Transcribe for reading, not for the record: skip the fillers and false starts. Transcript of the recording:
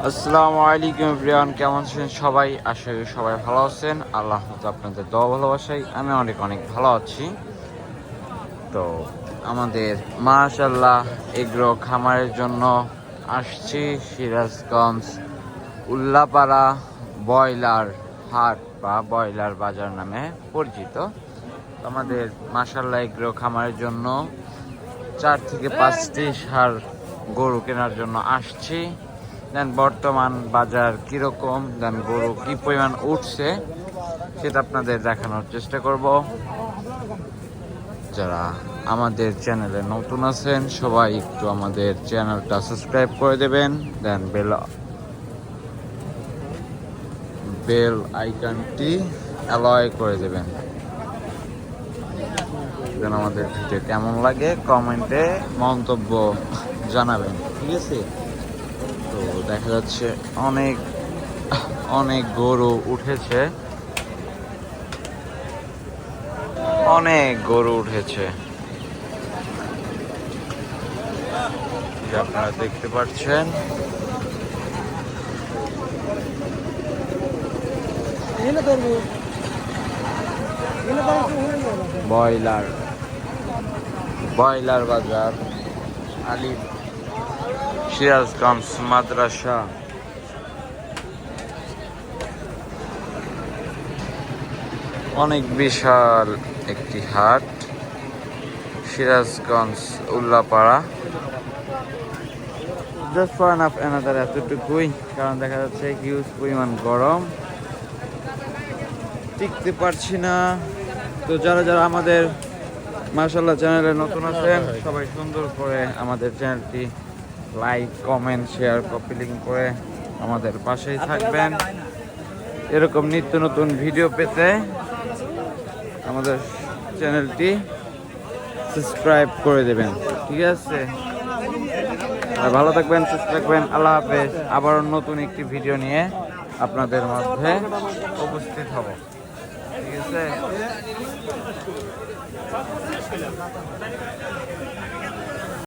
আসসালামু আলাইকুম এভরিওয়ান, কেমন আছেন সবাই? আশা করি সবাই ভালো আছেন। আল্লাহ হাফেজ, আপনাদের দোয়া ভালোবাসাই আমি অনেক অনেক ভালো আছি। তো আমাদের মাশাআল্লাহ এগ্রো খামারের জন্য আসছি সিরাজগঞ্জ উল্লাপাড়া ব্রয়লার হাট বা ব্রয়লার বাজার নামে পরিচিত। আমাদের মাশাআল্লাহ এগ্রো খামারের জন্য 4 থেকে 5টি ষাঁড় গরু কেনার জন্য আসছি। দেন বর্তমান বাজার কিরকম, দেন গরু কি পরিমাণ উঠছে সেটা আপনাদের দেখানোর চেষ্টা করব। যারা আমাদের চ্যানেলে নতুন আছেন সবাই একটু আমাদের চ্যানেলটা সাবস্ক্রাইব করে দেবেন, দেন বেল আইকনটি অ্যালয় করে দেবেন। দেন আমাদের ভিডিও কেমন লাগে কমেন্টে মন্তব্য জানাবেন, ঠিক আছে? তো দেখা যাচ্ছে অনেক অনেক গরু উঠেছে, যে আপনারা দেখতে পাচ্ছেন। ব্রয়লার ব্রয়লার বাজার আলী সিরাজগঞ্জ মাদ্রাসা। অনেক বিশাল একটি হাট, Sirajganj Ullapara. Just for another এতটুকুই, কারণ দেখা যাচ্ছে হিউজ পরিমাণ গরম, টিকতে পারছি না। তো যারা যারা আমাদের মাশাআল্লাহ চ্যানেলে নতুন আছেন সবাই সুন্দর করে আমাদের চ্যানেলটি like, comment, share, copy link করে আমাদের পাশেই থাকবেন। এরকম নিত্য নতুন ভিডিও পেতে আমাদের চ্যানেলটি সাবস্ক্রাইব করে দেবেন, ঠিক আছে? আর ভালো থাকবেন, সুস্থ থাকবেন। আল্লাহ হাফেজ। আবারও নতুন একটি ভিডিও নিয়ে আপনাদের মধ্যে উপস্থিত হব, ঠিক আছে?